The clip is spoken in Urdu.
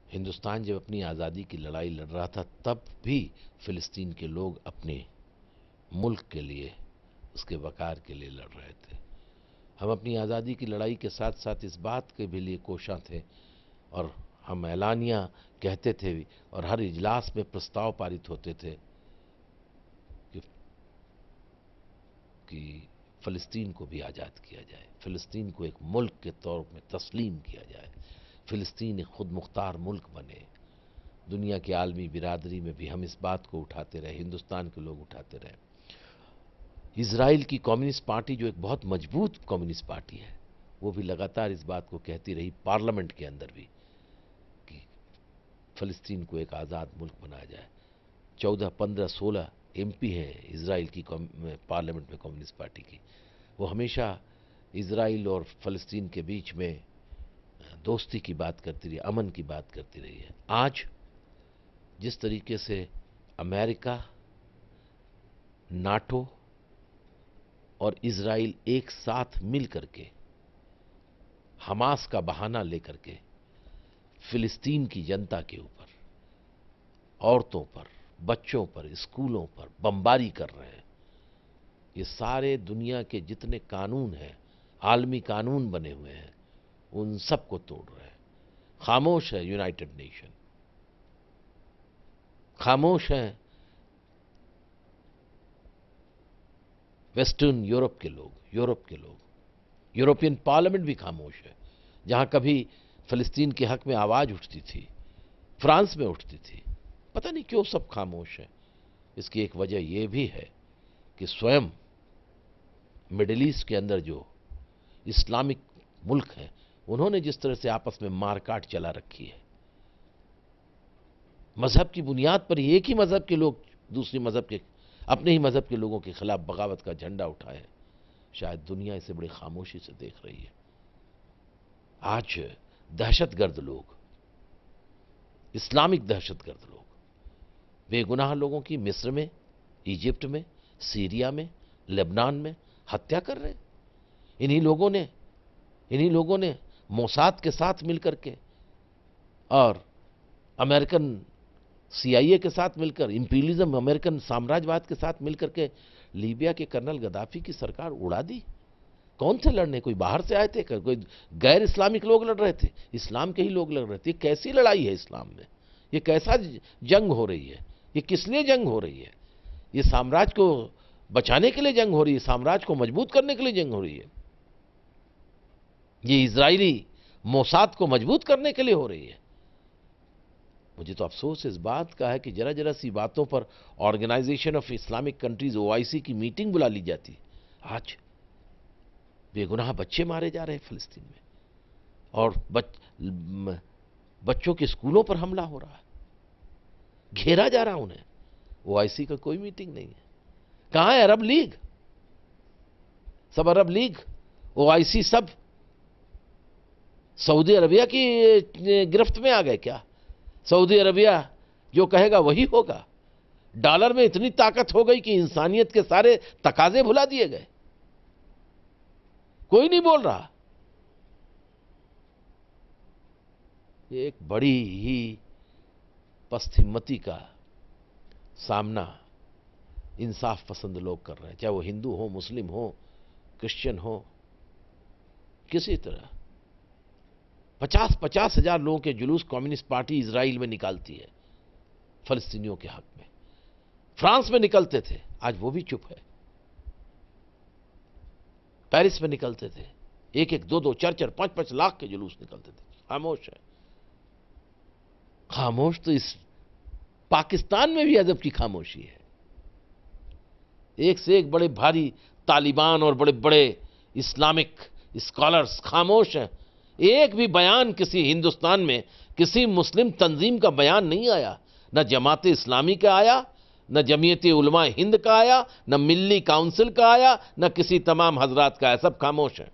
ہندوستان جب اپنی آزادی کی لڑائی لڑ رہا تھا تب بھی فلسطین کے لوگ اپنے ملک کے لیے، اس کے وقار کے لیے لڑ رہے تھے۔ ہم اپنی آزادی کی لڑائی کے ساتھ ساتھ اس بات کے بھی لیے کوشاں تھے، اور ہم اعلانیہ کہتے تھے اور ہر اجلاس میں پرستاؤ پارت ہوتے تھے کہ فلسطین کو بھی آزاد کیا جائے، فلسطین کو ایک ملک کے طور میں تسلیم کیا جائے، فلسطین ایک خود مختار ملک بنے۔ دنیا کی عالمی برادری میں بھی ہم اس بات کو اٹھاتے رہے، ہندوستان کے لوگ اٹھاتے رہے۔ اسرائیل کی کمیونسٹ پارٹی جو ایک بہت مضبوط کمیونسٹ پارٹی ہے، وہ بھی لگاتار اس بات کو کہتی رہی پارلیمنٹ کے اندر بھی کہ فلسطین کو ایک آزاد ملک بنایا جائے۔ 14، 15، 16 ایم پی ہیں اسرائیل کی پارلیمنٹ میں کمیونسٹ پارٹی کی۔ وہ ہمیشہ اسرائیل اور فلسطین کے بیچ میں دوستی کی بات کرتی رہی، امن کی بات کرتی رہی ہے۔ آج جس طریقے سے امریکہ، ناٹو اور اسرائیل ایک ساتھ مل کر کے حماس کا بہانہ لے کر کے فلسطین کی جنتا کے اوپر، عورتوں پر، بچوں پر، اسکولوں پر بمباری کر رہے ہیں، یہ سارے دنیا کے جتنے قانون ہیں، عالمی قانون بنے ہوئے ہیں، ان سب کو توڑ رہے ہیں۔ خاموش ہے یونائٹڈ نیشن، خاموش ہیں ویسٹرن یورپ کے لوگ، یورپین پارلیمنٹ بھی خاموش ہے۔ جہاں کبھی فلسطین کے حق میں آواز اٹھتی تھی، فرانس میں اٹھتی تھی، پتہ نہیں کیوں سب خاموش ہیں۔ اس کی ایک وجہ یہ بھی ہے کہ سوئم مڈل ایسٹ کے اندر جو اسلامک ملک ہیں، انہوں نے جس طرح سے آپس میں مار کاٹ چلا رکھی ہے، مذہب کی بنیاد پر ایک ہی مذہب کے لوگ دوسری مذہب کے، اپنے ہی مذہب کے لوگوں کے خلاف بغاوت کا جھنڈا اٹھائے، شاید دنیا اسے بڑی خاموشی سے دیکھ رہی ہے۔ آج دہشت گرد لوگ، اسلامک دہشت گرد لوگ، بے گناہ لوگوں کی مصر میں، ایجپٹ میں، سیریا میں، لبنان میں ہتیا کر رہے ہیں۔ انہی لوگوں نے موساد کے ساتھ مل کر کے اور امریکن سی آئی اے کے ساتھ مل کر، امپیریلزم، امریکن سامراجواد کے ساتھ مل کر کے لیبیا کے کرنل گدافی کی سرکار اڑا دی۔ کون تھے لڑنے؟ کوئی باہر سے آئے تھے؟ کوئی غیر اسلامک لوگ لڑ رہے تھے؟ اسلام کے ہی لوگ لڑ رہے تھے۔ یہ کیسی لڑائی ہے اسلام میں؟ یہ کیسا جنگ ہو رہی ہے؟ یہ کس لیے جنگ ہو رہی ہے؟ یہ سامراج کو بچانے کے لیے جنگ ہو رہی ہے، سامراج کو مضبوط کرنے کے لیے جنگ ہو رہی ہے، یہ اسرائیلی موساد کو مضبوط کرنے کے لیے ہو رہی ہے۔ مجھے تو افسوس اس بات کا ہے کہ ذرا سی باتوں پر organisation of Islamic countries OIC کی میٹنگ بلا لی جاتی، آج بے گناہ بچے مارے جا رہے ہیں فلسطین میں، اور بچوں کے اسکولوں پر حملہ ہو رہا ہے، گھیرا جا رہا انہیں۔ OIC کا کوئی میٹنگ نہیں ہے۔ کہاں ہے عرب لیگ؟ سب عرب لیگ، OIC سب سعودی عربیہ کی گرفت میں آ گئے کیا؟ سعودی عربیہ جو کہے گا وہی ہوگا۔ ڈالر میں اتنی طاقت ہو گئی کہ انسانیت کے سارے تقاضے بھلا دیے گئے، کوئی نہیں بول رہا۔ یہ ایک بڑی ہی پست ہمتی کا سامنا انصاف پسند لوگ کر رہے ہیں، چاہے وہ ہندو ہو، مسلم ہو، کرسچن ہو، کسی طرح 50 ہزار لوگوں کے جلوس کمیونسٹ پارٹی اسرائیل میں نکالتی ہے فلسطینیوں کے حق میں۔ فرانس میں نکلتے تھے، آج وہ بھی چپ ہے۔ پیرس میں نکلتے تھے، 1، 2، 4، 5 لاکھ کے جلوس نکلتے تھے، خاموش ہے۔ خاموش تو اس پاکستان میں بھی ادب کی خاموشی ہے۔ ایک سے ایک بڑے بھاری طالبان اور بڑے بڑے اسلامک اسکالرز خاموش ہیں۔ ایک بھی بیان کسی ہندوستان میں کسی مسلم تنظیم کا بیان نہیں آیا، نہ جماعت اسلامی کا آیا، نہ جمعیت علماء ہند کا آیا، نہ ملی کونسل کا آیا، نہ کسی تمام حضرات کا آیا، سب خاموش ہیں۔